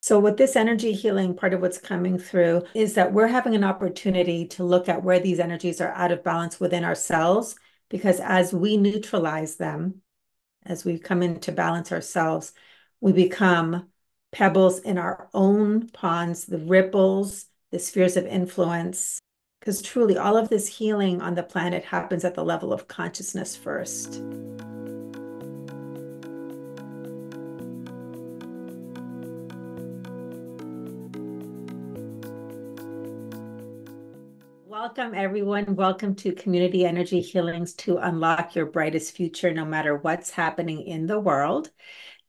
So with this energy healing, part of what's coming through is that we're having an opportunity to look at where these energies are out of balance within ourselves, because as we neutralize them, as we come into balance ourselves, we become pebbles in our own ponds, the ripples, the spheres of influence, because truly all of this healing on the planet happens at the level of consciousness first. Welcome, everyone. Welcome to Community Energy Healings to unlock your brightest future, no matter what's happening in the world.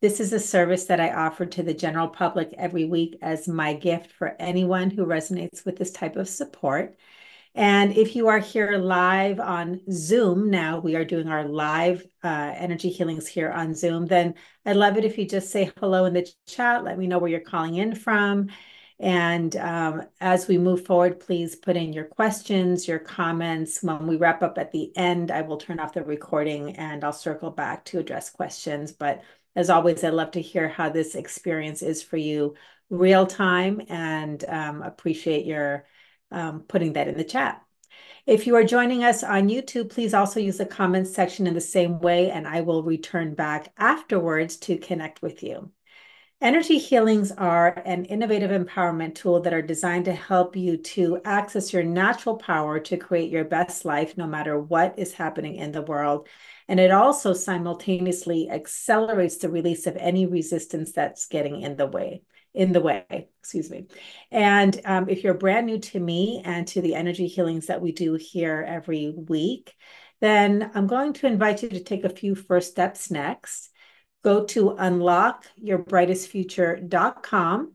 This is a service that I offer to the general public every week as my gift for anyone who resonates with this type of support. And if you are here live on Zoom, now we are doing our live energy healings here on Zoom, then I'd love it if you just say hello in the chat. Let me know where you're calling in from. And as we move forward, please put in your questions, your comments. When we wrap up at the end, I will turn off the recording and I'll circle back to address questions. But as always, I'd love to hear how this experience is for you real time and appreciate your putting that in the chat. If you are joining us on YouTube, please also use the comments section in the same way, and I will return back afterwards to connect with you. Energy healings are an innovative empowerment tool that are designed to help you to access your natural power to create your best life, no matter what is happening in the world. And it also simultaneously accelerates the release of any resistance that's getting in the way, excuse me. And if you're brand new to me and to the energy healings that we do here every week, then I'm going to invite you to take a few first steps next. Go to unlockyourbrightestfuture.com,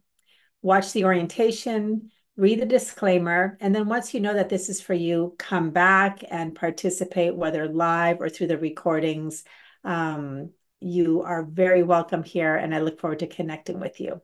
watch the orientation, read the disclaimer, and then once you know that this is for you, come back and participate, whether live or through the recordings. You are very welcome here, and I look forward to connecting with you.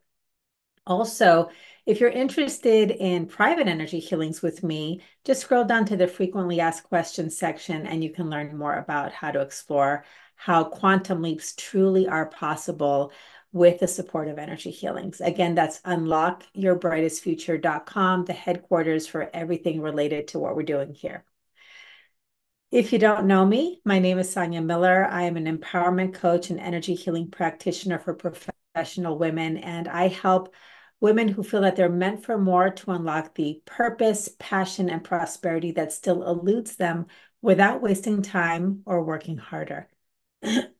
Also, if you're interested in private energy healings with me, just scroll down to the frequently asked questions section and you can learn more about how to explore how quantum leaps truly are possible with the support of energy healings. Again, that's unlockyourbrightestfuture.com, the headquarters for everything related to what we're doing here. If you don't know me, my name is Sonia Miller. I am an empowerment coach and energy healing practitioner for professional women, and I help women who feel that they're meant for more to unlock the purpose, passion, and prosperity that still eludes them without wasting time or working harder.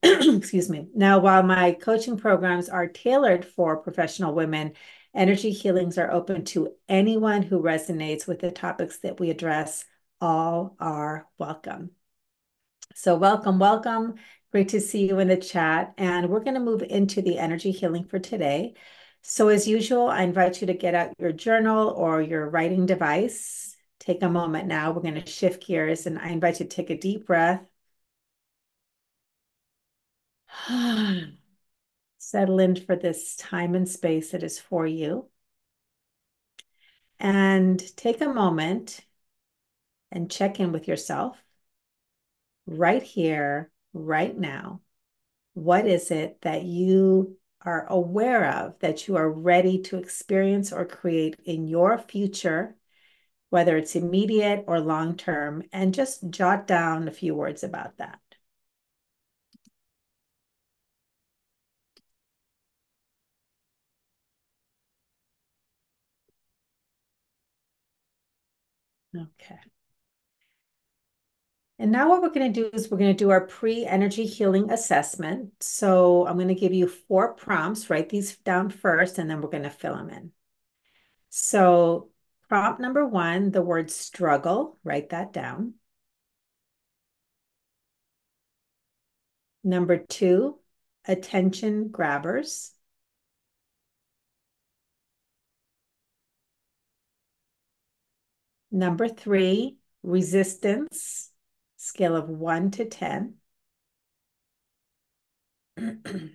Excuse me. Now, while my coaching programs are tailored for professional women, energy healings are open to anyone who resonates with the topics that we address. All are welcome. So welcome, welcome. Great to see you in the chat. And we're going to move into the energy healing for today. So as usual, I invite you to get out your journal or your writing device. Take a moment now. We're going to shift gears and I invite you to take a deep breath. Settle in for this time and space that is for you. And take a moment and check in with yourself right here, right now. What is it that you are aware of that you are ready to experience or create in your future, whether it's immediate or long term, and just jot down a few words about that. Okay. And now what we're going to do is we're going to do our pre-energy healing assessment. So I'm going to give you 4 prompts. Write these down first, and then we're going to fill them in. So prompt number 1, the word struggle, write that down. Number 2, attention grabbers. Number 3, resistance, scale of 1 to 10. And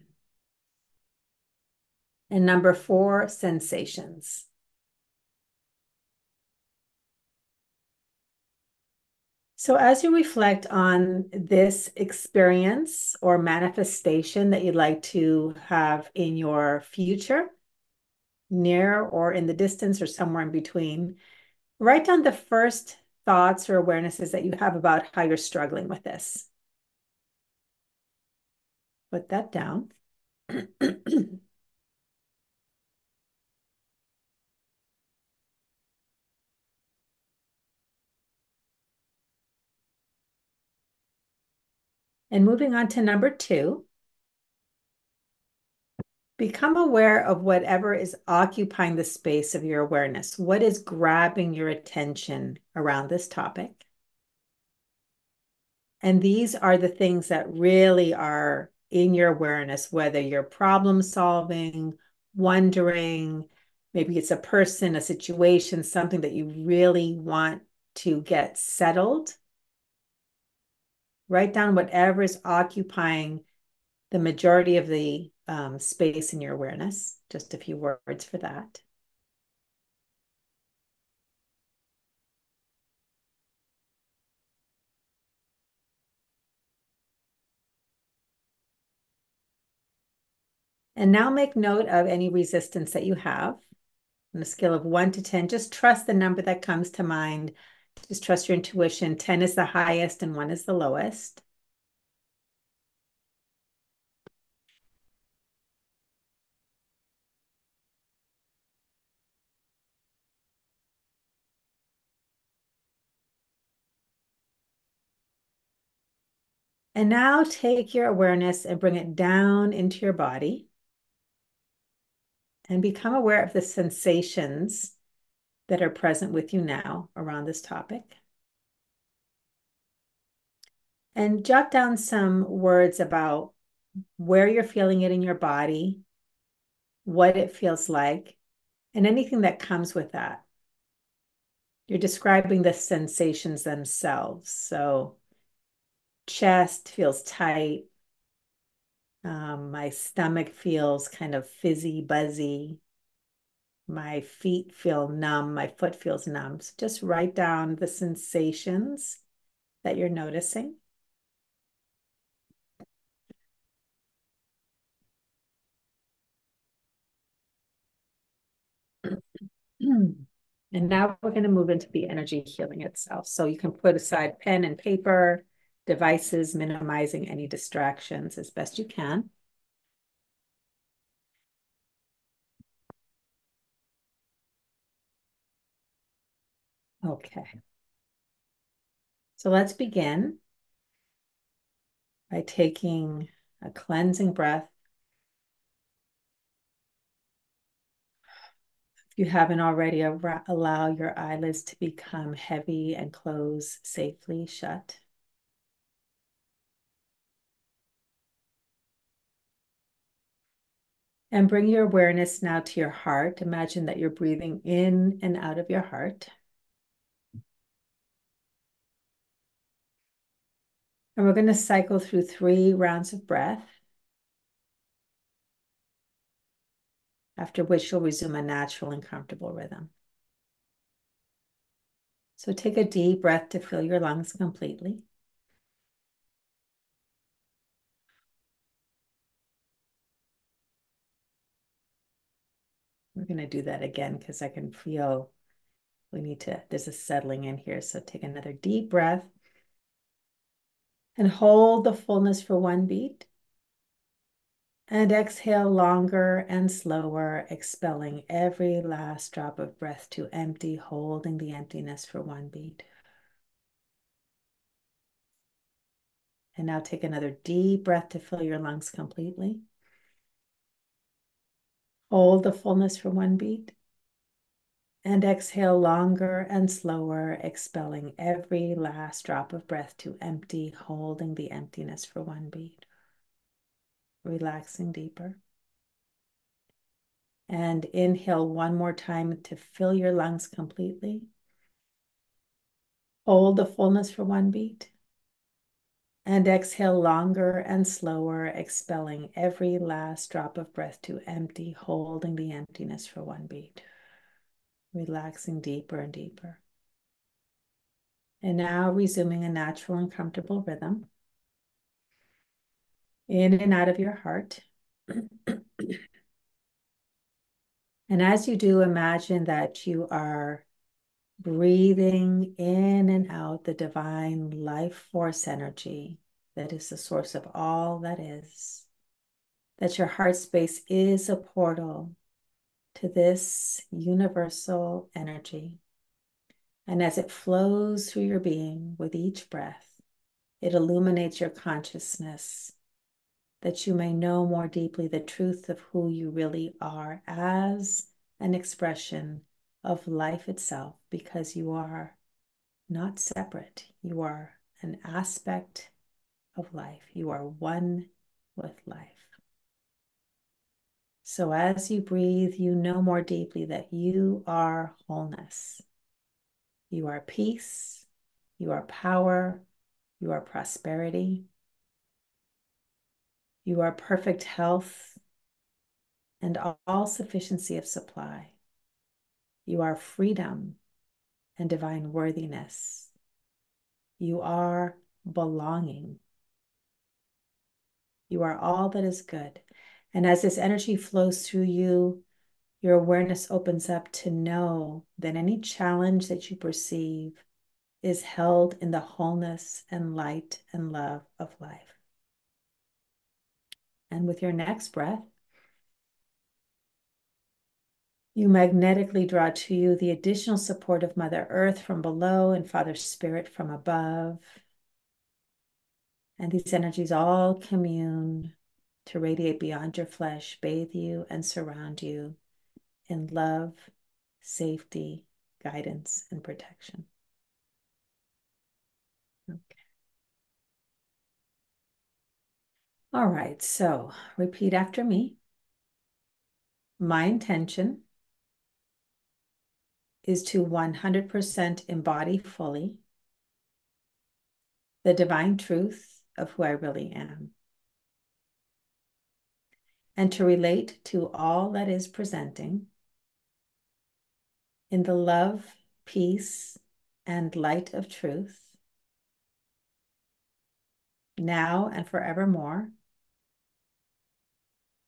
number 4, sensations. So as you reflect on this experience or manifestation that you'd like to have in your future, near or in the distance or somewhere in between, write down the first thoughts or awarenesses that you have about how you're struggling with this. Put that down. And moving on to number 2, become aware of whatever is occupying the space of your awareness. What is grabbing your attention around this topic? And these are the things that really are in your awareness, whether you're problem solving, wondering, maybe it's a person, a situation, something that you really want to get settled. Write down whatever is occupying the majority of the space in your awareness. Just a few words for that. And now make note of any resistance that you have. On a scale of 1 to 10, just trust the number that comes to mind. Just trust your intuition. 10 is the highest and 1 is the lowest. And now take your awareness and bring it down into your body and become aware of the sensations that are present with you now around this topic. And jot down some words about where you're feeling it in your body, what it feels like, and anything that comes with that. You're describing the sensations themselves. So chest feels tight. My stomach feels kind of fizzy, buzzy. My feet feel numb. My foot feels numb. So just write down the sensations that you're noticing. And now we're going to move into the energy healing itself. So you can put aside pen and paper, devices, minimizing any distractions as best you can. Okay. So let's begin by taking a cleansing breath. If you haven't already, allow your eyelids to become heavy and close safely shut. And bring your awareness now to your heart. Imagine that you're breathing in and out of your heart. And we're going to cycle through 3 rounds of breath, after which you'll resume a natural and comfortable rhythm. So take a deep breath to fill your lungs completely. We're going to do that again because I can feel there's a settling in here. So take another deep breath and hold the fullness for 1 beat. And exhale longer and slower, expelling every last drop of breath to empty, holding the emptiness for 1 beat. And now take another deep breath to fill your lungs completely. Hold the fullness for 1 beat. And exhale longer and slower, expelling every last drop of breath to empty, holding the emptiness for 1 beat. Relaxing deeper. And inhale 1 more time to fill your lungs completely. Hold the fullness for 1 beat. And exhale longer and slower, expelling every last drop of breath to empty, holding the emptiness for 1 beat. Relaxing deeper and deeper. And now resuming a natural and comfortable rhythm. In and out of your heart. And as you do, imagine that you are breathing in and out the divine life force energy that is the source of all that is, that your heart space is a portal to this universal energy. And as it flows through your being with each breath, it illuminates your consciousness that you may know more deeply the truth of who you really are as an expression of life itself, because you are not separate. You are an aspect of life. You are one with life. So as you breathe, you know more deeply that you are wholeness. You are peace. You are power. You are prosperity. You are perfect health and all sufficiency of supply. You are freedom and divine worthiness. You are belonging. You are all that is good. And as this energy flows through you, your awareness opens up to know that any challenge that you perceive is held in the wholeness and light and love of life. And with your next breath, you magnetically draw to you the additional support of Mother Earth from below and Father Spirit from above. And these energies all commune to radiate beyond your flesh, bathe you, and surround you in love, safety, guidance, and protection. Okay. All right, so repeat after me. My intention is to 100% embody fully the divine truth of who I really am, and to relate to all that is presenting in the love, peace, and light of truth, now and forevermore,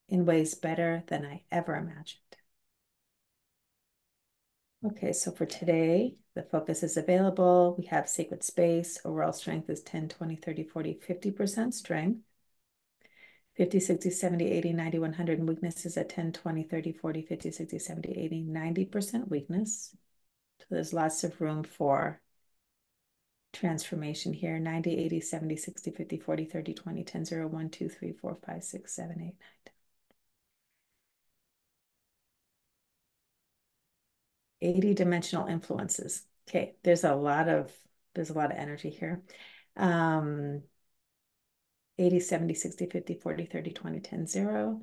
in ways better than I ever imagined. Okay, so for today, the focus is available. We have sacred space. Overall strength is 10, 20, 30, 40, 50% strength. 50, 60, 70, 80, 90, 100, and weakness is at 10, 20, 30, 40, 50, 60, 70, 80, 90% weakness. So there's lots of room for transformation here. 90, 80, 70, 60, 50, 40, 30, 20, 10, 0, 1, 2, 3, 4, 5, 6, 7, 8, 9, 10. 80 dimensional influences. Okay, there's a lot of energy here. 80, 70, 60, 50, 40, 30, 20, 10, 0.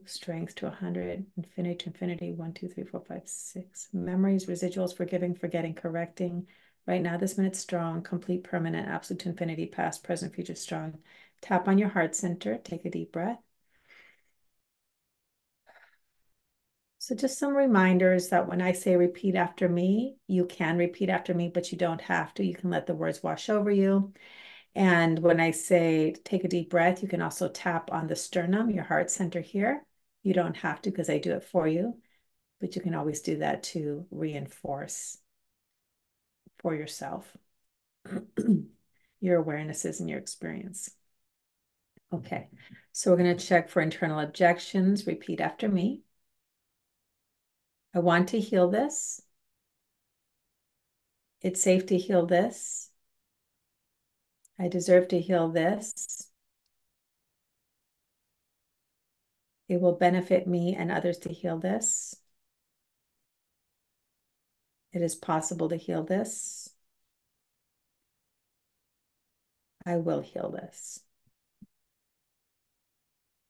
Strength to 100, infinity to infinity, 1, 2, 3, 4, 5, 6. Memories, residuals, forgiving, forgetting, correcting. Right now, this minute's strong, complete, permanent, absolute to infinity, past, present, future, strong. Tap on your heart center, take a deep breath. So just some reminders that when I say repeat after me, you can repeat after me, but you don't have to. You can let the words wash over you. And when I say take a deep breath, you can also tap on the sternum, your heart center here. You don't have to because I do it for you, but you can always do that to reinforce for yourself your awarenesses and your experience. Okay, so we're going to check for internal objections. Repeat after me. I want to heal this. It's safe to heal this. I deserve to heal this. It will benefit me and others to heal this. It is possible to heal this. I will heal this.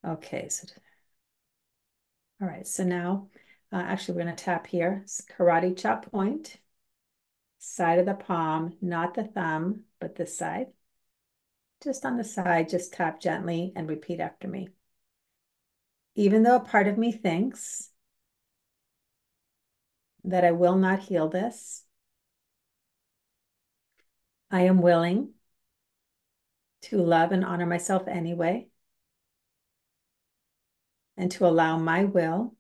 Okay, so all right, so now actually we're going to tap here. It's karate chop point, side of the palm, not the thumb, but this side. Just on the side, just tap gently and repeat after me. Even though a part of me thinks that I will not heal this, I am willing to love and honor myself anyway, and to allow my will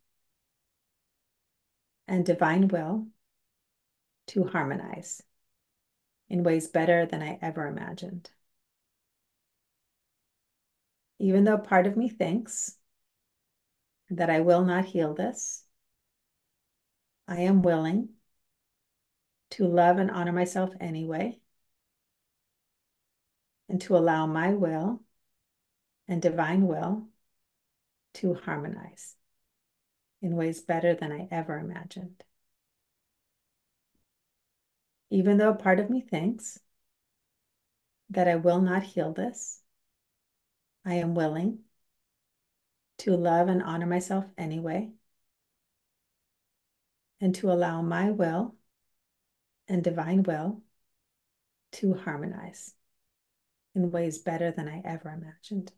and divine will to harmonize in ways better than I ever imagined. Even though part of me thinks that I will not heal this, I am willing to love and honor myself anyway, and to allow my will and divine will to harmonize in ways better than I ever imagined. Even though part of me thinks that I will not heal this, I am willing to love and honor myself anyway, and to allow my will and divine will to harmonize in ways better than I ever imagined.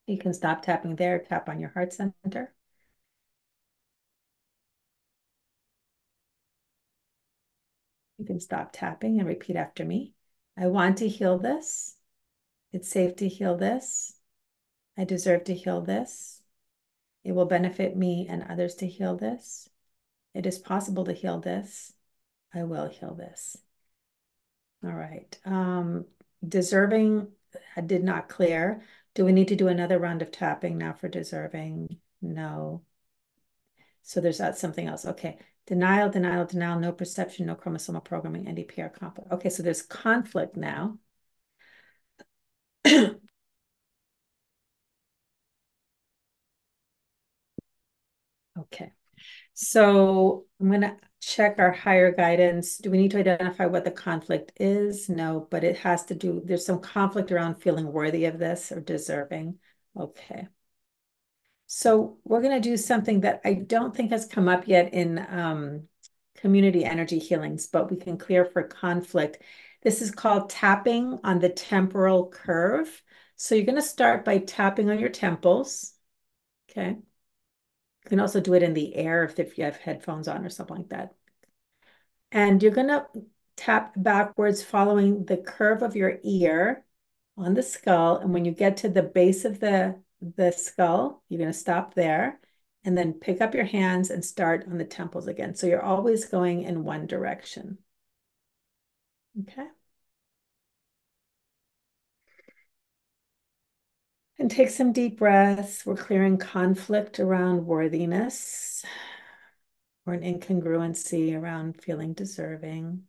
You can stop tapping there, tap on your heart center. You can stop tapping and repeat after me. I want to heal this. It's safe to heal this. I deserve to heal this. It will benefit me and others to heal this. It is possible to heal this. I will heal this. All right. Deserving, I did not clear. Do we need to do another round of tapping now for deserving? No. So there's something else. Okay. Denial, denial, denial, no perception, no chromosomal programming, NDPR conflict. Okay, so there's conflict now. Okay. So I'm going to check our higher guidance. Do we need to identify what the conflict is? No, but it has to do, there's some conflict around feeling worthy of this or deserving. Okay. So we're going to do something that I don't think has come up yet in community energy healings, but we can clear for conflict. This is called tapping on the temporal curve. So you're going to start by tapping on your temples. Okay. You can also do it in the air if you have headphones on or something like that. And you're going to tap backwards following the curve of your ear on the skull. And when you get to the base of the skull, you're going to stop there and then pick up your hands and start on the temples again. So you're always going in one direction. Okay. And take some deep breaths. We're clearing conflict around worthiness or an incongruency around feeling deserving,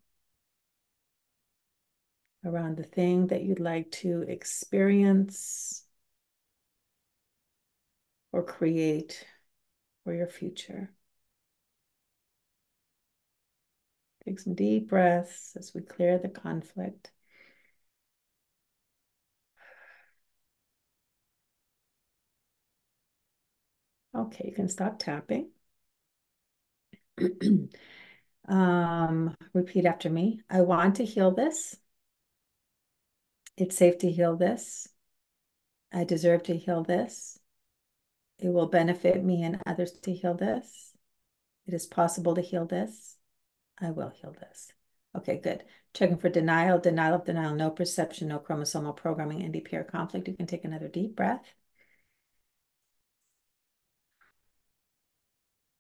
around the thing that you'd like to experience or create for your future. Take some deep breaths as we clear the conflict. Okay, you can stop tapping. Repeat after me. I want to heal this. It's safe to heal this. I deserve to heal this. It will benefit me and others to heal this. It is possible to heal this. I will heal this. Okay, good. Checking for denial, denial of denial, no perception, no chromosomal programming, NDPR conflict. You can take another deep breath.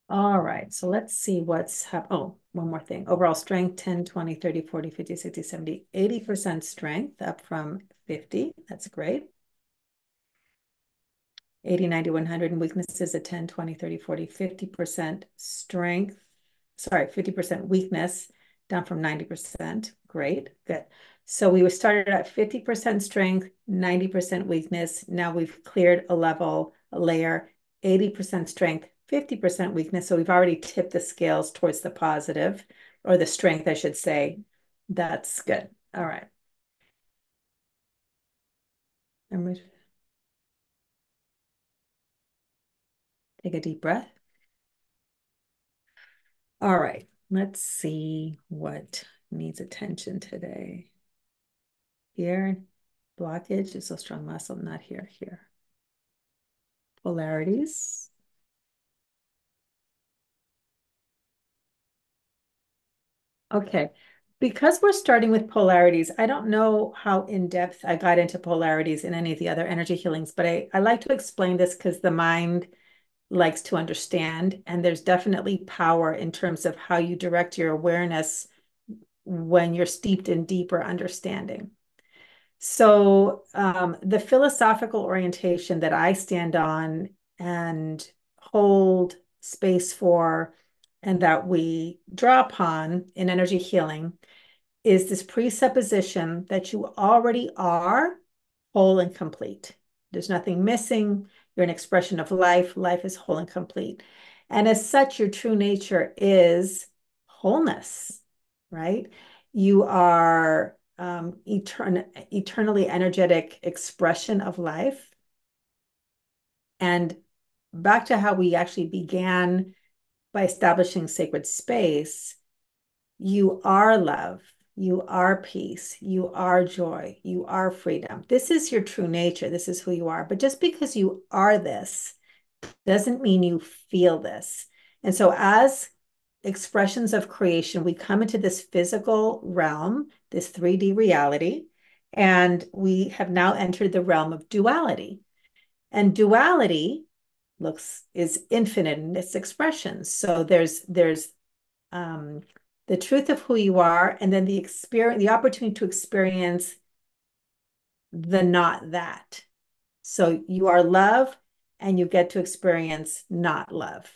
All right, so let's see what's happening. Oh, one more thing. Overall strength, 10, 20, 30, 40, 50, 60, 70, 80% strength up from 50. That's great. 80, 90, 100, and weaknesses at 10, 20, 30, 40, 50% strength. Sorry, 50% weakness down from 90%. Great, good. So we started at 50% strength, 90% weakness. Now we've cleared a level, a layer, 80% strength, 50% weakness. So we've already tipped the scales towards the positive, or the strength, I should say. That's good. All right. Take a deep breath. All right, let's see what needs attention today. Here, blockage is a strong muscle, not here, here. Polarities. Okay, because we're starting with polarities, I don't know how in-depth I got into polarities in any of the other energy healings, but I like to explain this because the mind likes to understand, and there's definitely power in terms of how you direct your awareness when you're steeped in deeper understanding. So, the philosophical orientation that I stand on and hold space for, and that we draw upon in energy healing, is this presupposition that you already are whole and complete. There's nothing missing. You're an expression of life. Life is whole and complete. And as such, your true nature is wholeness, right? You are eternally energetic expression of life. And back to how we actually began by establishing sacred space, you are love. You are peace. You are joy. You are freedom. This is your true nature. This is who you are. But just because you are this doesn't mean you feel this. And so, as expressions of creation, we come into this physical realm, this 3D reality, and we have now entered the realm of duality. And duality is infinite in its expressions. So there's um, the truth of who you are, and then the opportunity to experience the not that. So you are love, and you get to experience not love.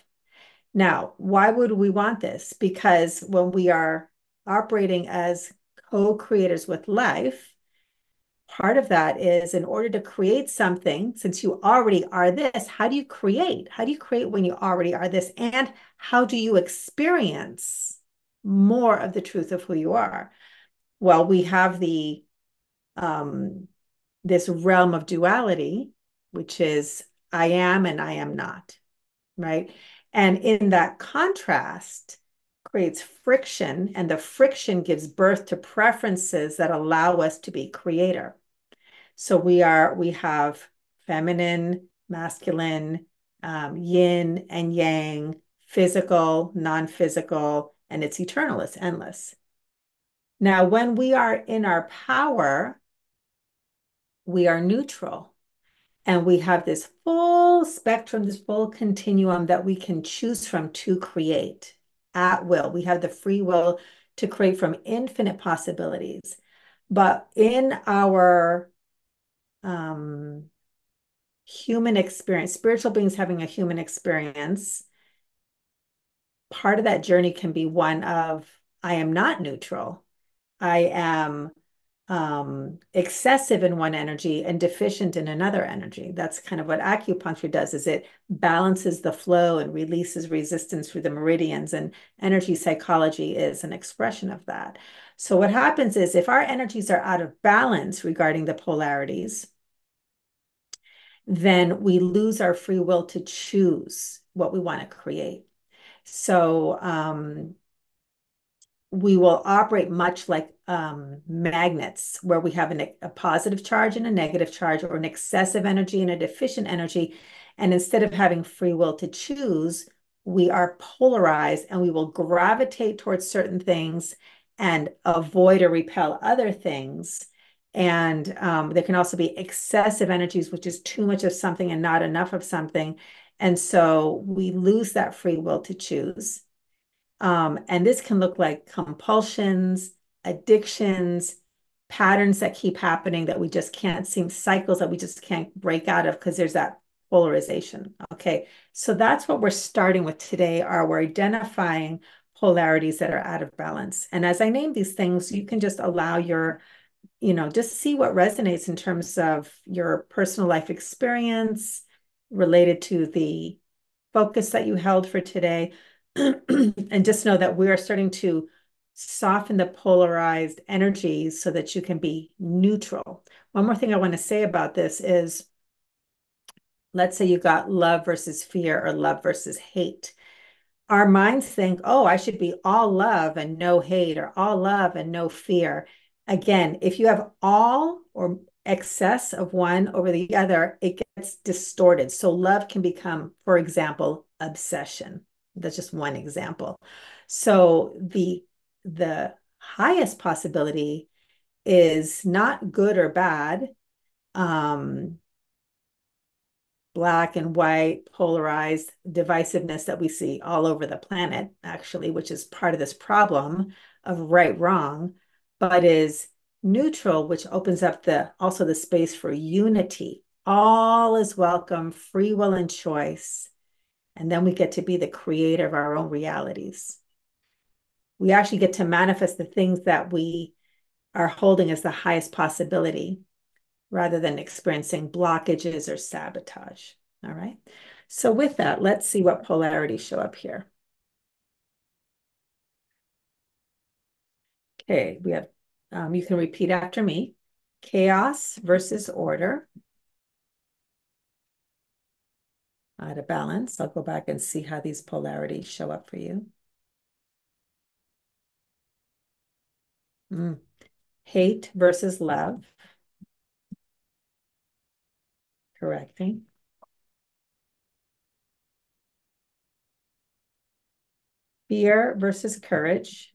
Now, why would we want this? Because when we are operating as co-creators with life, part of that is in order to create something, since you already are this, how do you create? How do you create when you already are this? And how do you experience more of the truth of who you are? Well, we have um, this realm of duality, which is I am and I am not, right? And in that contrast creates friction, and the friction gives birth to preferences that allow us to be creator. So we have feminine, masculine, yin and yang, physical, non-physical, and it's eternal, it's endless. Now, when we are in our power, we are neutral. And we have this full spectrum, this full continuum that we can choose from to create at will. We have the free will to create from infinite possibilities. But in our um, human experience, spiritual beings having a human experience, part of that journey can be one of I am not neutral. I am excessive in one energy and deficient in another energy. That's kind of what acupuncture does, is it balances the flow and releases resistance through the meridians, and energy psychology is an expression of that. So what happens is if our energies are out of balance regarding the polarities, then we lose our free will to choose what we want to create. So we will operate much like magnets, where we have a positive charge and a negative charge, or an excessive energy and a deficient energy. And instead of having free will to choose, we are polarized, and we will gravitate towards certain things and avoid or repel other things. And there can also be excessive energies, which is too much of something and not enough of something. And so we lose that free will to choose. And this can look like compulsions, addictions, patterns that keep happening that we just can't seem, cycles that we just can't break out of because there's that polarization. Okay, so that's what we're starting with today. We're identifying polarities that are out of balance. And as I name these things, you can just allow just see what resonates in terms of your personal life experience related to the focus that you held for today. And just know that we are starting to soften the polarized energies so that you can be neutral. One more thing I want to say about this is, let's say you got love versus fear or love versus hate. Our minds think, oh, I should be all love and no hate, or all love and no fear. Again, if you have all or excess of one over the other, it gets distorted. So love can become, for example, obsession. That's just one example. So the highest possibility is not good or bad. Um, black and white, polarized divisiveness that we see all over the planet, actually, which is part of this problem of right, wrong, but is neutral, which opens up also the space for unity. All is welcome, free will and choice. And then we get to be the creator of our own realities. We actually get to manifest the things that we are holding as the highest possibility rather than experiencing blockages or sabotage. All right. So with that, let's see what polarities show up here. Okay, we have, you can repeat after me. Chaos versus order. Out of balance. I'll go back and see how these polarities show up for you. Hate versus love. Correcting. Fear versus courage.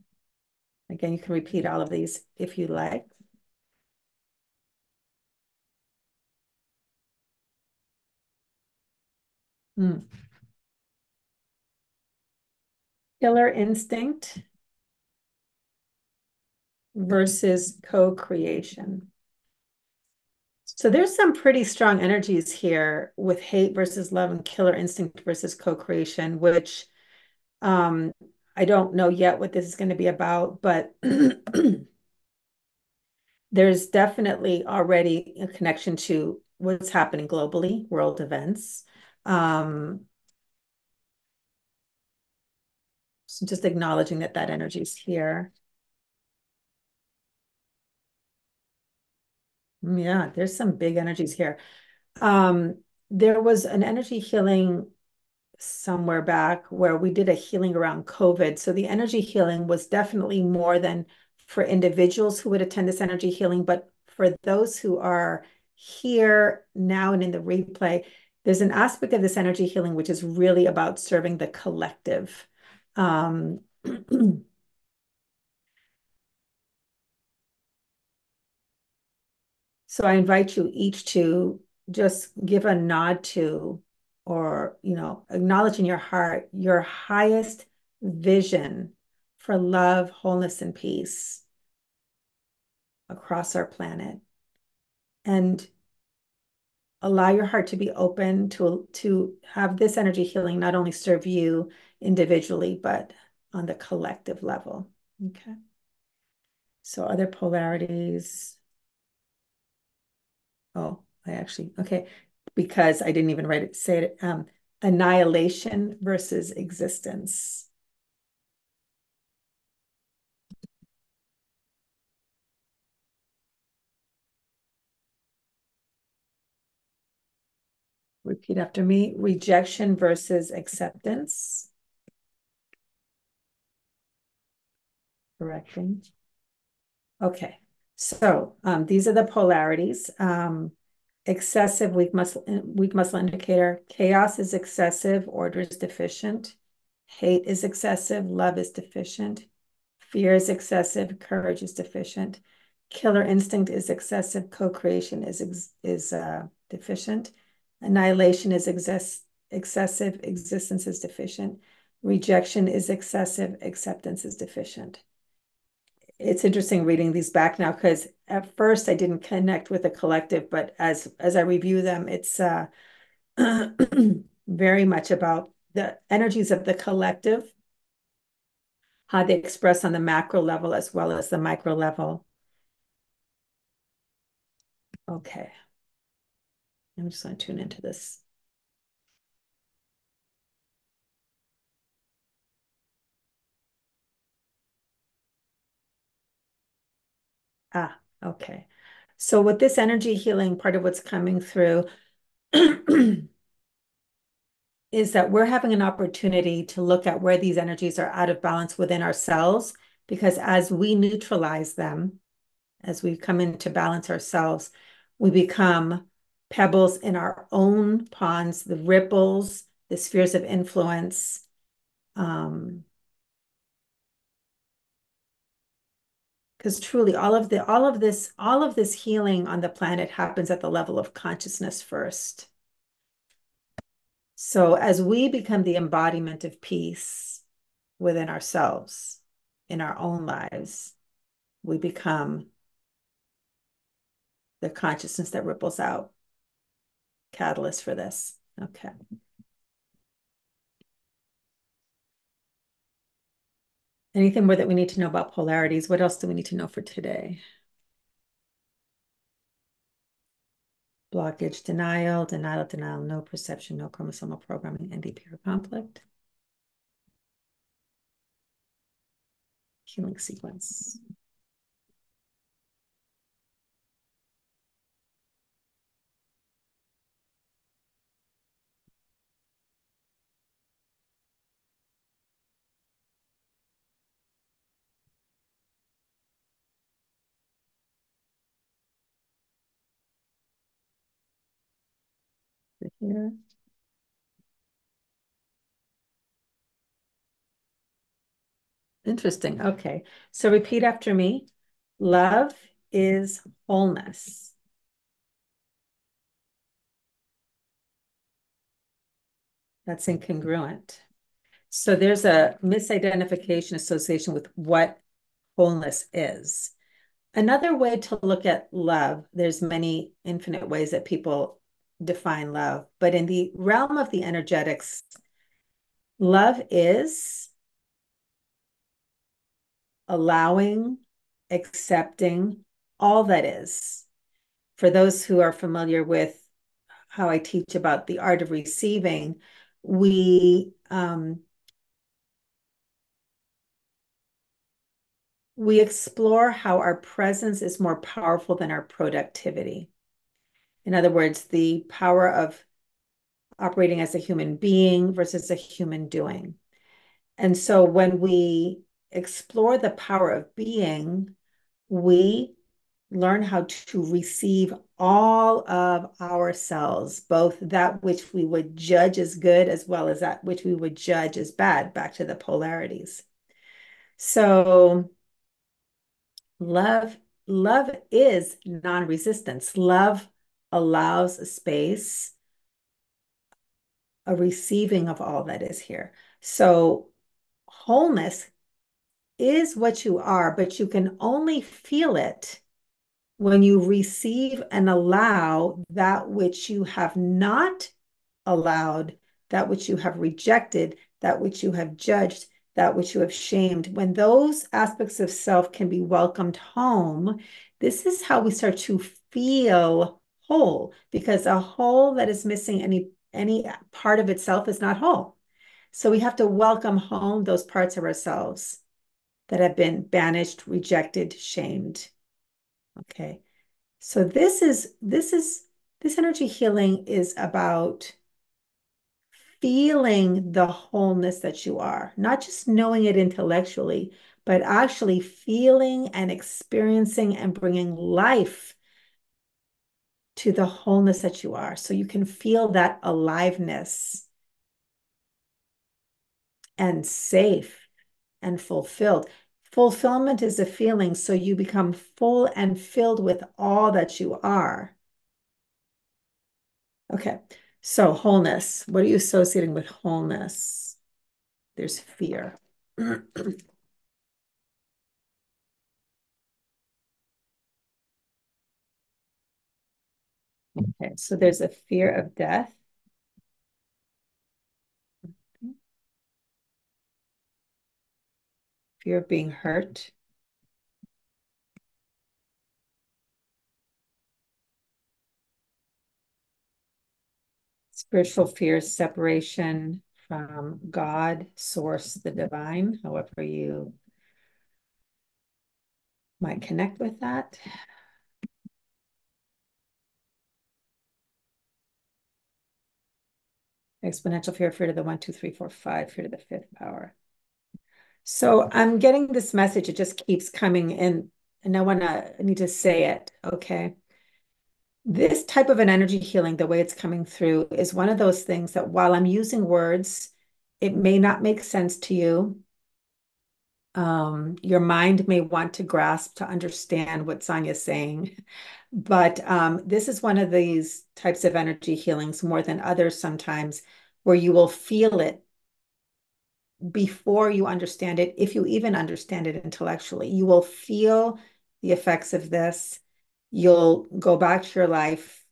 Again, you can repeat all of these if you like. Mm. Killer instinct versus co-creation. So there's some pretty strong energies here with hate versus love and killer instinct versus co-creation, which I don't know yet what this is going to be about, but there's definitely already a connection to what's happening globally, world events. So just acknowledging that that energy is here. Yeah, there's some big energies here. There was an energy healing somewhere back where we did a healing around COVID. So the energy healing was definitely more than for individuals who would attend this energy healing, but for those who are here now and in the replay, there's an aspect of this energy healing which is really about serving the collective. Um, So I invite you each to just give a nod to, or, acknowledge in your heart your highest vision for love, wholeness, and peace across our planet. And allow your heart to be open to have this energy healing not only serve you individually, but on the collective level. Okay. So other polarities. Oh, okay, because I didn't even write it, say it, annihilation versus existence. Repeat after me, rejection versus acceptance. Correcting. Okay, so these are the polarities. Excessive, weak muscle indicator. Chaos is excessive, order is deficient. Hate is excessive, love is deficient. Fear is excessive, courage is deficient. Killer instinct is excessive, co-creation is deficient. Annihilation is excessive, existence is deficient. Rejection is excessive, acceptance is deficient. It's interesting reading these back now because at first I didn't connect with the collective, but as I review them, it's very much about the energies of the collective, how they express on the macro level as well as the micro level. Okay. I'm just going to tune into this. Okay. So with this energy healing, part of what's coming through is that we're having an opportunity to look at where these energies are out of balance within ourselves, because as we neutralize them, as we come into balance ourselves, we become pebbles in our own ponds, the ripples, the spheres of influence. Because truly all of this healing on the planet happens at the level of consciousness first. So as we become the embodiment of peace within ourselves, in our own lives, we become the consciousness that ripples out, catalyst for this. Okay. Anything more that we need to know about polarities? What else do we need to know for today? Blockage, denial, no perception, no chromosomal programming, NDP or conflict. Healing sequence. Here. Interesting. Okay. So repeat after me. Love is wholeness. That's incongruent. So there's a misidentification association with what wholeness is. Another way to look at love, there's many infinite ways that people define love, but in the realm of the energetics, love is allowing, accepting all that is. For those who are familiar with how I teach about the art of receiving, we explore how our presence is more powerful than our productivity. In other words, the power of operating as a human being versus a human doing. And so when we explore the power of being, we learn how to receive all of ourselves, both that which we would judge as good as well as that which we would judge as bad, back to the polarities. So love, love is non-resistance. Love allows a space, a receiving of all that is here. So wholeness is what you are, but you can only feel it when you receive and allow that which you have not allowed, that which you have rejected, that which you have judged, that which you have shamed. When those aspects of self can be welcomed home, this is how we start to feel whole, because a whole that is missing any part of itself is not whole. So we have to welcome home those parts of ourselves that have been banished, rejected, shamed. Okay. So this energy healing is about feeling the wholeness that you are, not just knowing it intellectually, but actually feeling and experiencing and bringing life to the wholeness that you are. So you can feel that aliveness and safe and fulfilled. Fulfillment is a feeling, so you become full and filled with all that you are. Okay, so wholeness. What are you associating with wholeness? There's fear. Okay, so there's a fear of death, fear of being hurt, spiritual fears, separation from God, source, the divine, however you might connect with that. Exponential fear, fear to the 1, 2, 3, 4, 5, fear to the fifth power. So I'm getting this message. It just keeps coming in, and I need to say it. Okay. This type of an energy healing, the way it's coming through, is one of those things that while I'm using words, it may not make sense to you. Your mind may want to grasp to understand what Sonya's saying. But this is one of these types of energy healings more than others sometimes, where you will feel it before you understand it, if you even understand it intellectually. You will feel the effects of this. You'll go back to your life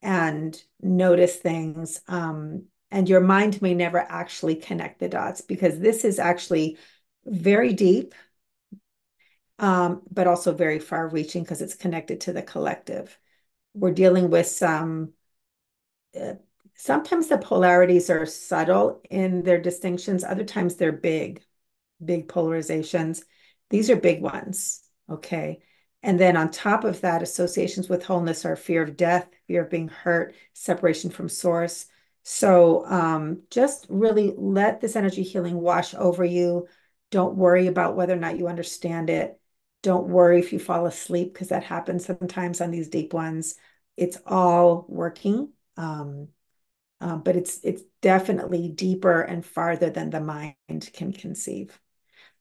and notice things. And your mind may never actually connect the dots because this is actually very deep, but also very far reaching because it's connected to the collective. We're dealing with uh, sometimes the polarities are subtle in their distinctions, other times they're big polarizations. These are big ones, okay? And then on top of that, associations with wholeness are fear of death, fear of being hurt, separation from source. So just really let this energy healing wash over you. Don't worry about whether or not you understand it. Don't worry if you fall asleep, because that happens sometimes on these deep ones. It's all working. But it's definitely deeper and farther than the mind can conceive.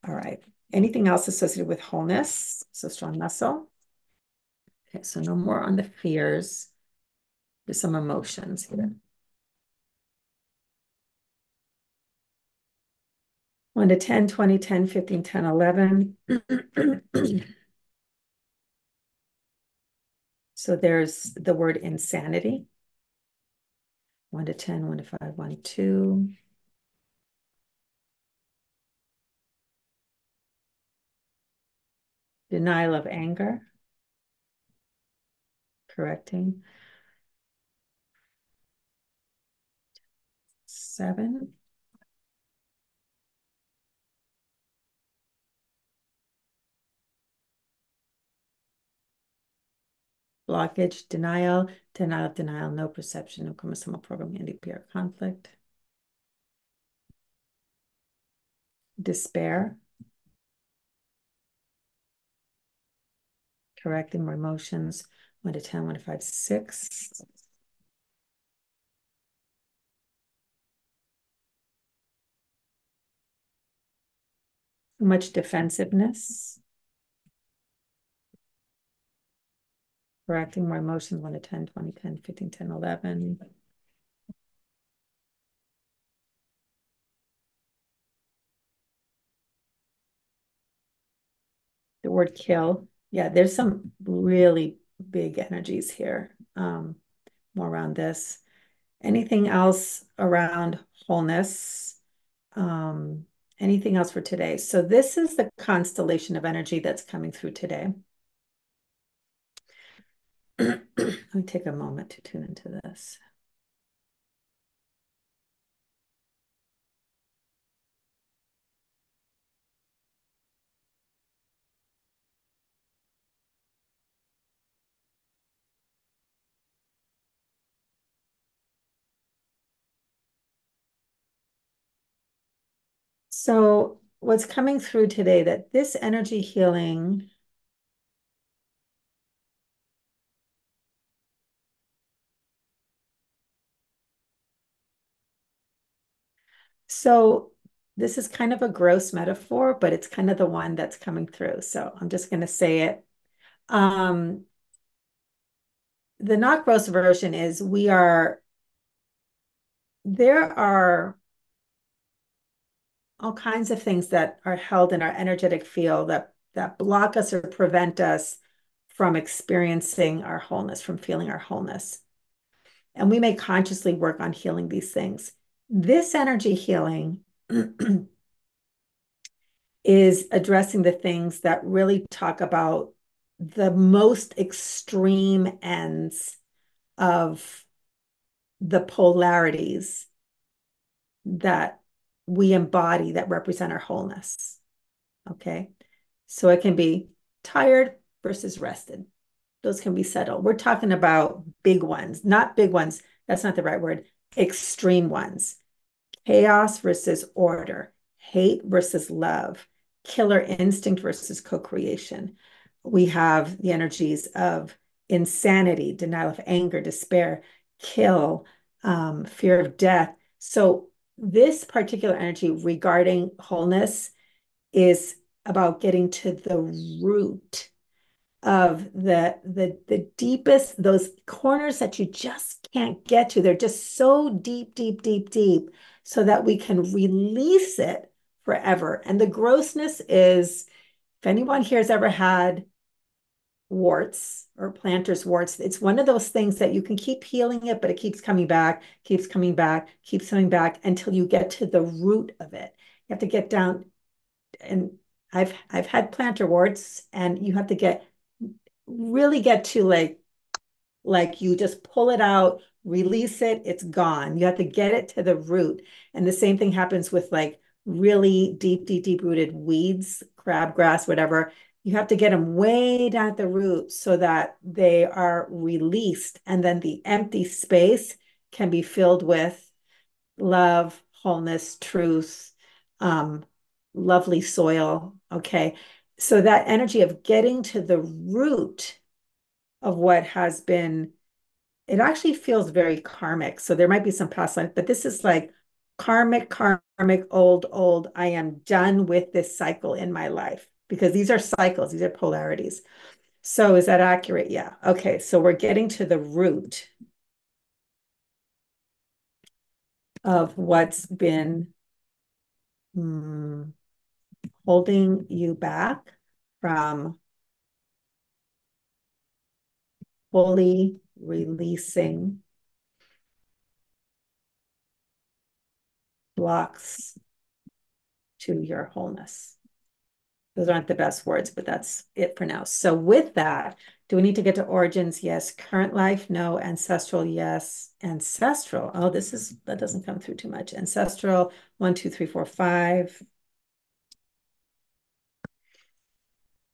All right. Anything else associated with wholeness? So strong muscle. Okay, so no more on the fears. There's some emotions here. 1 to 10, 20, 10, 15, 10, 11. So there's the word insanity. 1 to 10, 1 to 5, 1 to 2. Denial of anger. Correcting. 7. Blockage, denial, denial of denial, no perception, no chromosomal programming, NDPR conflict. Despair, correcting more emotions. 1 to 10, 1 to 5, 6. Too much defensiveness, correcting more emotions. 1 to 10, 20, 10, 15, 10, 11. The word kill. Yeah, there's some really big energies here. More around this. Anything else around wholeness? Anything else for today? So this is the constellation of energy that's coming through today. Let me take a moment to tune into this. So what's coming through today, that this energy healing so this is kind of a gross metaphor, but it's kind of the one that's coming through. So I'm just going to say it. The not gross version is there are all kinds of things that are held in our energetic field that block us or prevent us from experiencing our wholeness, from feeling our wholeness. And we may consciously work on healing these things. This energy healing is addressing the things that really talk about the most extreme ends of the polarities that we embody that represent our wholeness. Okay. So it can be tired versus rested. Those can be settled. We're talking about big ones, not big ones. That's not the right word. Extreme ones. Chaos versus order. Hate versus love. Killer instinct versus co-creation. We have the energies of insanity, denial of anger, despair, kill, fear of death. So this particular energy regarding wholeness is about getting to the root of the deepest, those corners that you just can't get to. They're just so deep, deep, deep, deep, so that we can release it forever. And the grossness is, if anyone here has ever had warts or plantar's warts, it's one of those things that you can keep healing it, but it keeps coming back, keeps coming back, keeps coming back until you get to the root of it. You have to get down, and I've had plantar warts, and you have to really get to like you just pull it out, release it, it's gone. You have to get it to the root. And the same thing happens with like really deep, deep, deep rooted weeds, crabgrass, whatever. You have to get them way down at the root so that they are released. And then the empty space can be filled with love, wholeness, truth, um, lovely soil. Okay. So that energy of getting to the root of what has been, it actually feels very karmic. So there might be some past life, but this is like karmic, old. I am done with this cycle in my life because these are cycles, these are polarities. So is that accurate? Yeah. Okay. So we're getting to the root of what's been holding you back from fully releasing blocks to your wholeness. Those aren't the best words, but that's it for now. So with that, do we need to get to origins? Yes. Current life? No. Ancestral? Yes. Ancestral. Oh, that doesn't come through too much. Ancestral, 1, 2, 3, 4, 5.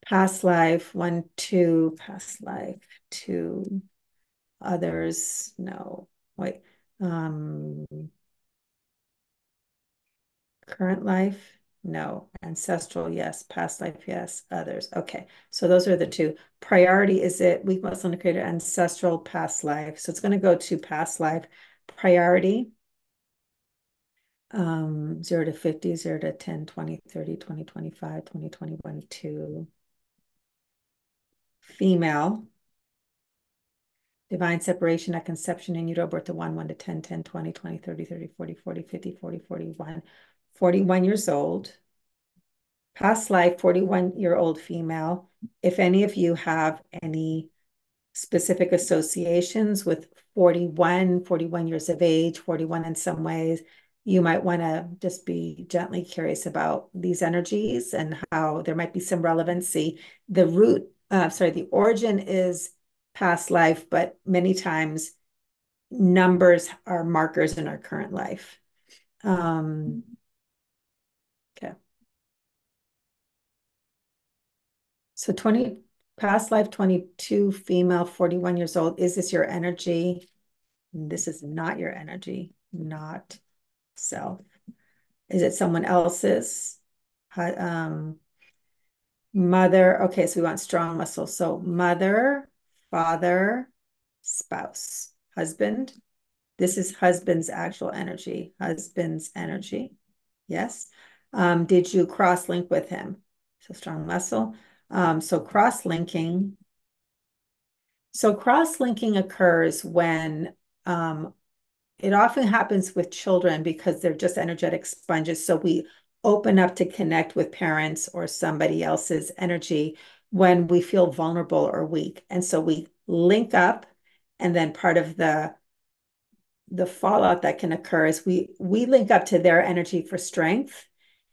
Past life, 1, 2, past life, 2. Others, no. Wait. Um, Current life? No. Ancestral, yes. Past life, yes. Others. Okay. So those are the two. Priority, is it weak muscle indicator, ancestral, past life? So it's going to go to past life. Priority, 0 to 50, 0 to 10, 20, 30, 20, 25, 20, 21, 2. Female, divine separation at conception in utero, birth to 1, 1 to 10, 10, 20, 20, 30, 30, 40, 40, 50, 40, 41. 41 years old. Past life, 41-year-old female. If any of you have any specific associations with 41 years of age, 41 in some ways, you might want to just be gently curious about these energies and how there might be some relevancy. The origin is past life, but many times numbers are markers in our current life. Okay. So 20, past life 22, female, 41 years old. Is this your energy? This is not your energy, not self. Is it someone else's? Mother. Okay, so we want strong muscle. So mother, father, spouse, husband. This is husband's actual energy. Husband's energy. Yes. Did you cross link with him? So strong muscle. So cross-linking. So cross-linking occurs when it often happens with children because they're just energetic sponges. So we open up to connect with parents or somebody else's energy when we feel vulnerable or weak. And so we link up, and then part of the fallout that can occur is we link up to their energy for strength,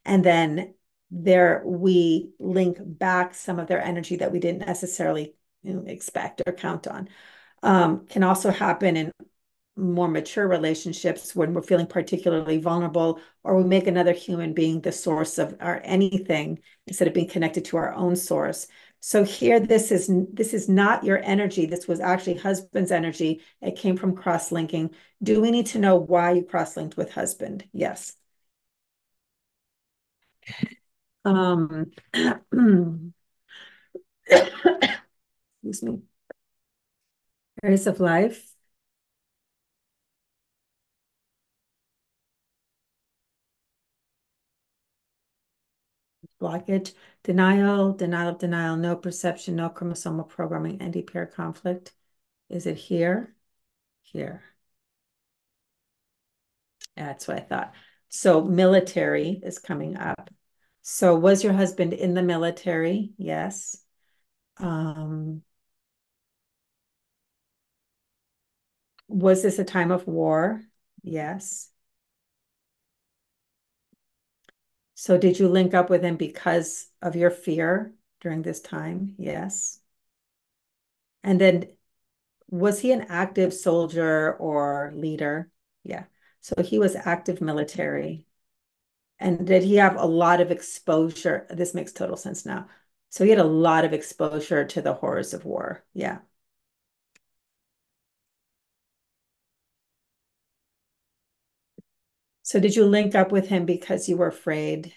and then we link back some of their energy that we didn't necessarily expect or count on. Can also happen in more mature relationships when we're feeling particularly vulnerable, or we make another human being the source of our anything instead of being connected to our own source. So here, this is not your energy. This was actually husband's energy. It came from cross-linking. Do we need to know why you cross-linked with husband? Yes. Excuse me. Areas of life. blockage, denial, denial of denial, no perception, no chromosomal programming, anti-pair conflict. Is it here? Here. That's what I thought. So military is coming up. So was your husband in the military? Yes. Um, was this a time of war? Yes. So did you link up with him because of your fear during this time? Yes. And then was he an active soldier or leader? Yeah. So he was active military. And did he have a lot of exposure? This makes total sense now. So he had a lot of exposure to the horrors of war. Yeah. So did you link up with him because you were afraid?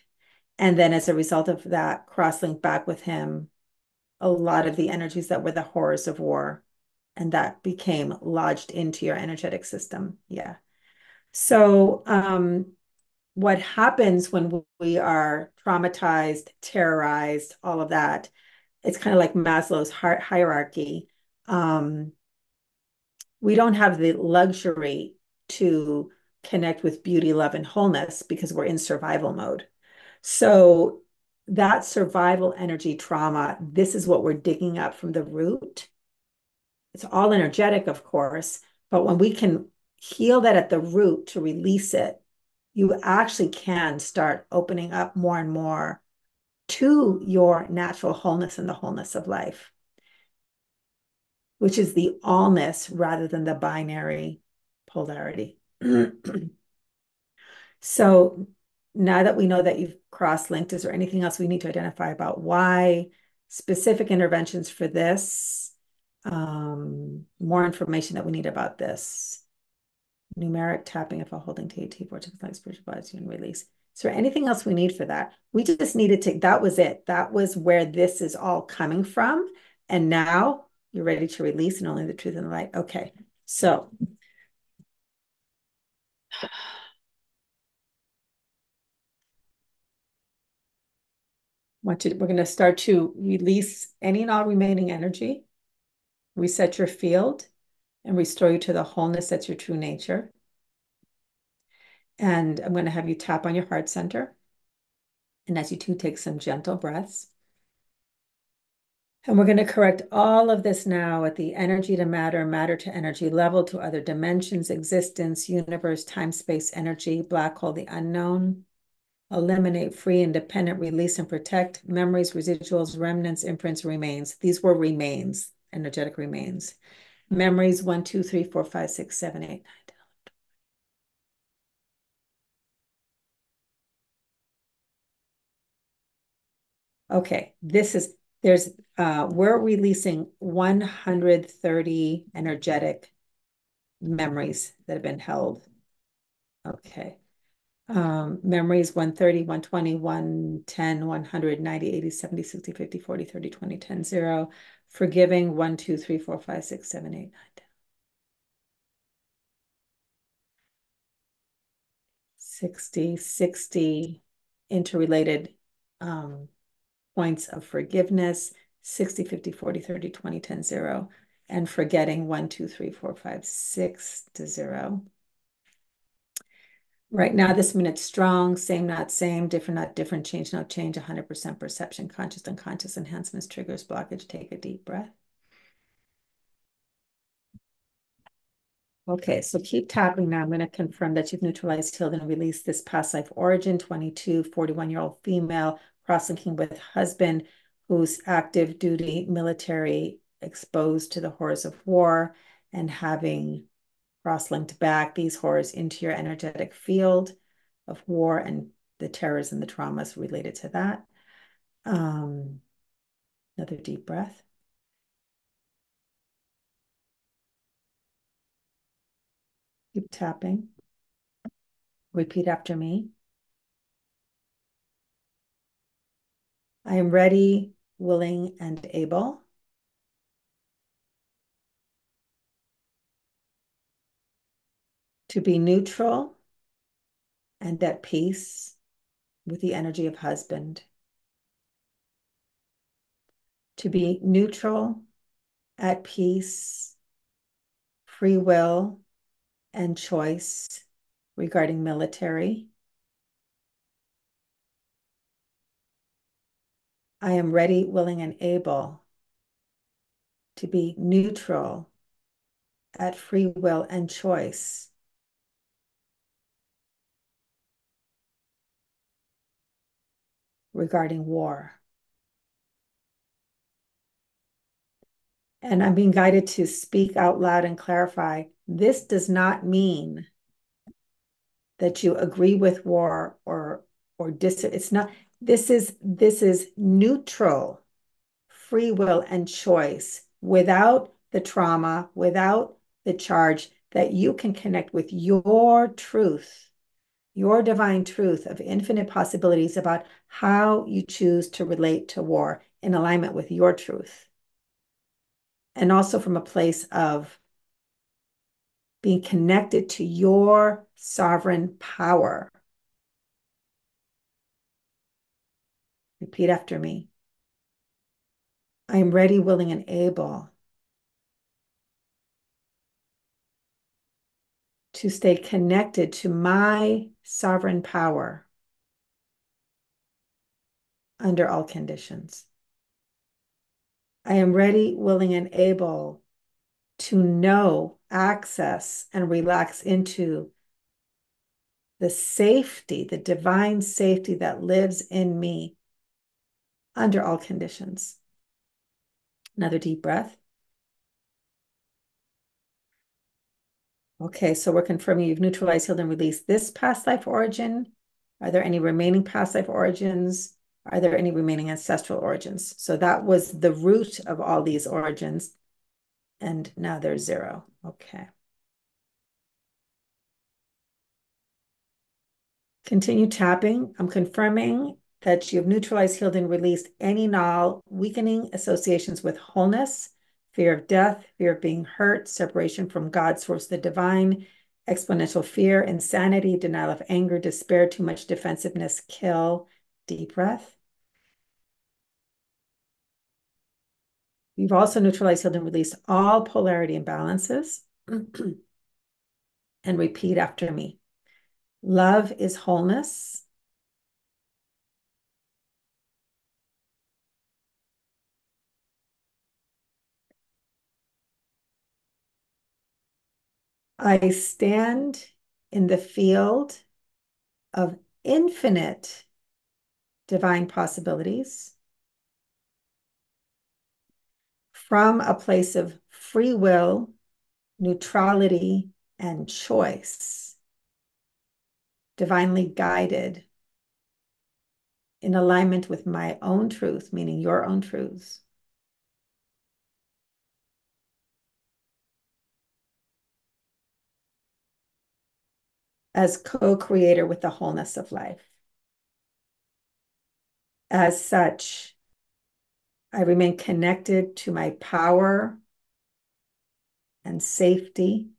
And then as a result of that, cross-link back with him a lot of the energies that were the horrors of war, and that became lodged into your energetic system. Yeah. So what happens when we are traumatized, terrorized, all of that, it's kind of like Maslow's hierarchy. Um, we don't have the luxury to connect with beauty, love, and wholeness because we're in survival mode. So that survival energy trauma, this is what we're digging up from the root. It's all energetic, of course, but when we can heal that at the root to release it, you actually can start opening up more and more to your natural wholeness and the wholeness of life, which is the allness rather than the binary polarity. So now that we know that you've cross-linked, is there anything else we need to identify about why specific interventions for this? More information that we need about this. Numeric tapping if while holding TAT, vortex like spiritual bodies and release. Is there anything else we need for that? We just needed to, that was it. That was where this is all coming from. And now you're ready to release and only the truth and the light. Okay. So we're going to start to release any and all remaining energy, reset your field, and restore you to the wholeness that's your true nature. And I'm going to have you tap on your heart center. And as you two take some gentle breaths. And we're going to correct all of this now at the energy to matter, matter to energy level, to other dimensions, existence, universe, time, space, energy, black hole, the unknown. Eliminate, free, independent, release, and protect memories, residuals, remnants, imprints, remains. These were remains, energetic remains. Memories 1, 2, 3, 4, 5, 6, 7, 8, 9, 10. Okay, we're releasing 130 energetic memories that have been held. Okay. Memories 130, 120, 110, 100, 90, 80, 70, 60, 50, 40, 30, 20, 10, 0. Forgiving 1, 2, 3, 4, 5, 6, 7, 8, 9, 10. 60 interrelated points of forgiveness, 60, 50, 40, 30, 20, 10, 0. And forgetting 1, 2, 3, 4, 5, 6 to 0. Right now, this minute's strong, same, not same, different, not different, change, not change, 100% perception, conscious, unconscious enhancements, triggers, blockage. Take a deep breath. Okay, so keep tapping now. I'm going to confirm that you've neutralized, healed, and released this past life origin, 22, 41-year-old female, cross-linking with husband who's active duty, military, exposed to the horrors of war, and having cross-linked back these horrors into your energetic field of war and the terrors and the traumas related to that. Another deep breath. Keep tapping. Repeat after me. I am ready, willing, and able to be neutral and at peace with the energy of husband. to be neutral, at peace, free will, and choice regarding military. I am ready, willing, and able to be neutral, at free will and choice regarding war. And I'm being guided to speak out loud and clarify. This does not mean that you agree with war or it's not. This is neutral, free will and choice without the trauma, without the charge, that you can connect with your truth, your divine truth of infinite possibilities about how you choose to relate to war in alignment with your truth. And also from a place of being connected to your sovereign power. Repeat after me. I am ready, willing, and able to stay connected to my sovereign power under all conditions. I am ready, willing, and able to know, access, and relax into the safety, the divine safety that lives in me under all conditions. Another deep breath. Okay, so we're confirming you've neutralized, healed, and released this past life origin. Are there any remaining past life origins? Are there any remaining ancestral origins? So that was the root of all these origins. And now there's 0. Okay. Continue tapping. I'm confirming that you've neutralized, healed, and released any null weakening associations with wholeness, fear of death, fear of being hurt, separation from God, source, the divine, exponential fear, insanity, denial of anger, despair, too much defensiveness, kill. Deep breath. You've also neutralized, healed, and released all polarity imbalances. And repeat after me. Love is wholeness. I stand in the field of infinite divine possibilities from a place of free will, neutrality, and choice, divinely guided in alignment with my own truth, meaning your own truths. As co-creator with the wholeness of life. As such, I remain connected to my power and safety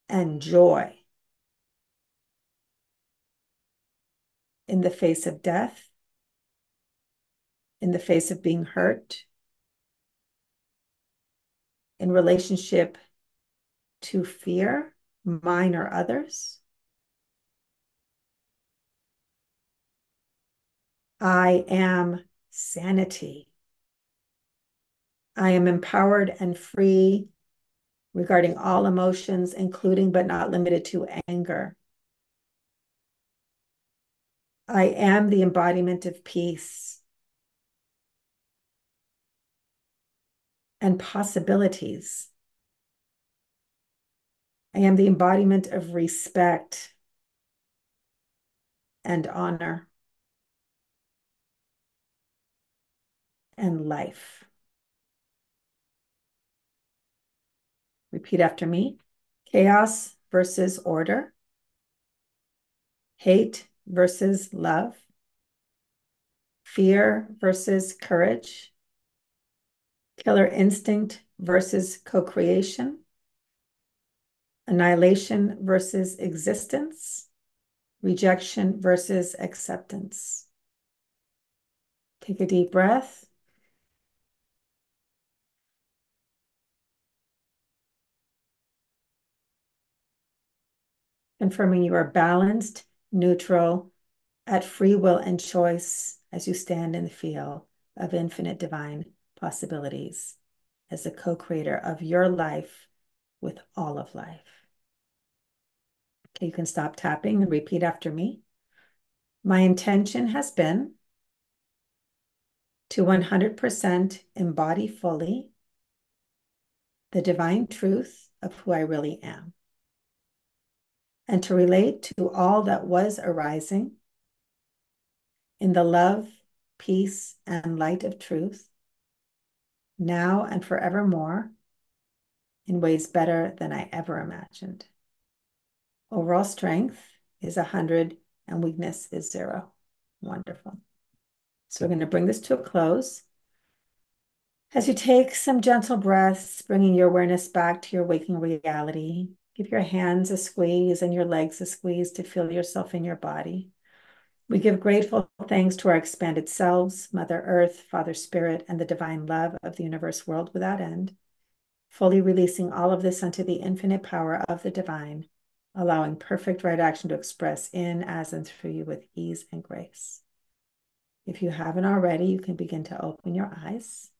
and joy in the face of death, in the face of being hurt, in relationship to fear, mine or others. I am sanity. I am empowered and free regarding all emotions, including but not limited to anger. I am the embodiment of peace and possibilities. I am the embodiment of respect and honor and life. Repeat after me. Chaos versus order. Hate versus love. Fear versus courage. Killer instinct versus co-creation. Annihilation versus existence. Rejection versus acceptance. Take a deep breath. Confirming you are balanced, neutral, at free will and choice as you stand in the field of infinite divine possibilities as the co-creator of your life with all of life. Okay, you can stop tapping and repeat after me. My intention has been to 100% embody fully the divine truth of who I really am, and to relate to all that was arising in the love, peace, and light of truth, now and forevermore, in ways better than I ever imagined. Overall strength is 100 and weakness is 0. Wonderful. So we're going to bring this to a close. As you take some gentle breaths, bringing your awareness back to your waking reality, give your hands a squeeze and your legs a squeeze to feel yourself in your body. We give grateful thanks to our expanded selves, Mother Earth, Father Spirit, and the divine love of the universe world without end, fully releasing all of this unto the infinite power of the divine, allowing perfect right action to express in, as, and through you with ease and grace. If you haven't already, you can begin to open your eyes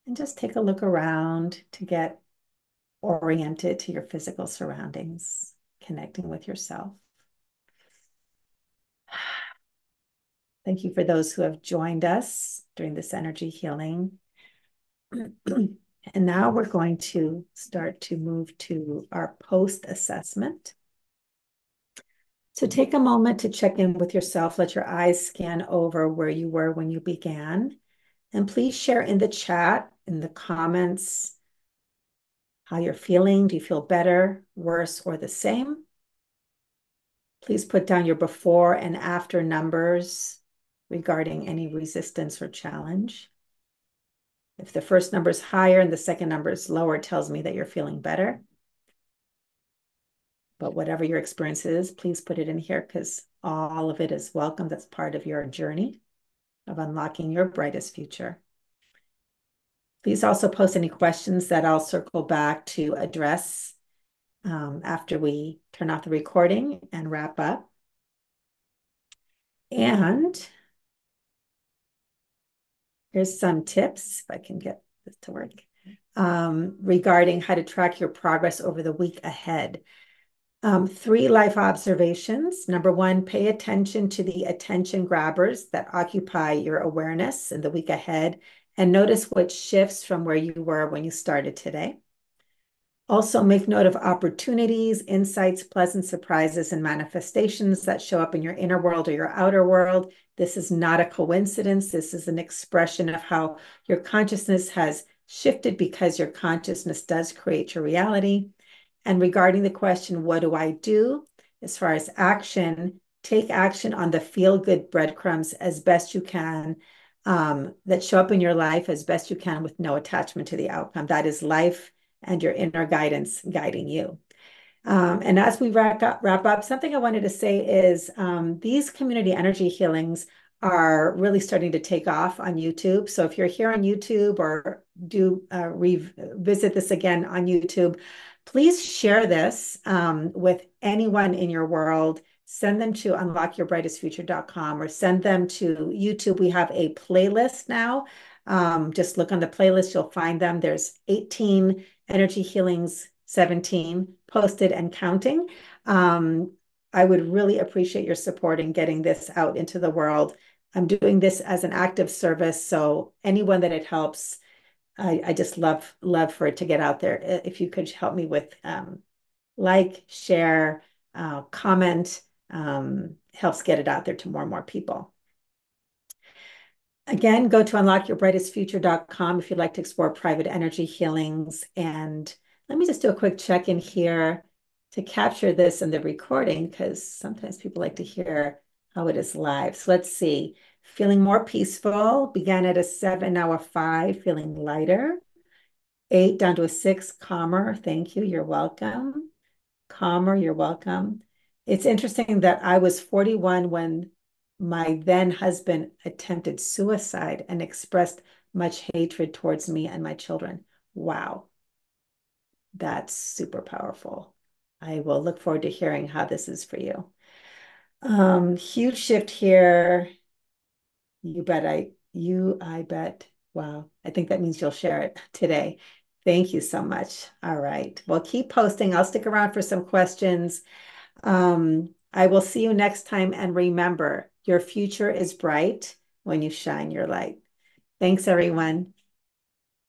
and just take a look around to get oriented to your physical surroundings, connecting with yourself. Thank you for those who have joined us during this energy healing. And now we're going to start to move to our post-assessment. So take a moment to check in with yourself. Let your eyes scan over where you were when you began. And please share in the chat, in the comments, how you're feeling. Do you feel better, worse, or the same? Please put down your before and after numbers regarding any resistance or challenge. If the first number is higher and the second number is lower, it tells me that you're feeling better. But whatever your experience is, please put it in here because all of it is welcome. That's part of your journey of unlocking your brightest future. Please also post any questions that I'll circle back to address after we turn off the recording and wrap up. And here's some tips, if I can get this to work, regarding how to track your progress over the week ahead. 3 life observations. Number 1, pay attention to the attention grabbers that occupy your awareness in the week ahead and notice what shifts from where you were when you started today. Also, make note of opportunities, insights, pleasant surprises, and manifestations that show up in your inner world or your outer world. This is not a coincidence. This is an expression of how your consciousness has shifted because your consciousness does create your reality. And regarding the question, what do I do? As far as action, take action on the feel-good breadcrumbs as best you can that show up in your life as best you can with no attachment to the outcome. That is life and your inner guidance guiding you. And as we wrap up, something I wanted to say is these community energy healings are really starting to take off on YouTube. So if you're here on YouTube or do revisit this again on YouTube, please share this with anyone in your world. Send them to unlockyourbrightestfuture.com or send them to YouTube. We have a playlist now. Just look on the playlist, you'll find them. There's 18 energy healings, 17 posted and counting. I would really appreciate your support in getting this out into the world. I'm doing this as an active service, so anyone that it helps, I just love for it to get out there. If you could help me with like, share, comment, helps get it out there to more and more people. Again, go to unlockyourbrightestfuture.com if you'd like to explore private energy healings. And let me just do a quick check-in here to capture this in the recording, because sometimes people like to hear how it is live. So let's see. Feeling more peaceful, began at a 7, now a 5, feeling lighter. 8 down to a 6, calmer. Thank you. You're welcome. Calmer, you're welcome. It's interesting that I was 41 when My then husband attempted suicide and expressed much hatred towards me and my children. Wow, that's super powerful. I will look forward to hearing how this is for you. Huge shift here. I bet. Wow. I think that means you'll share it today. Thank you so much. All right. Well, keep posting. I'll stick around for some questions. I will see you next time. And remember, your future is bright when you shine your light. Thanks, everyone.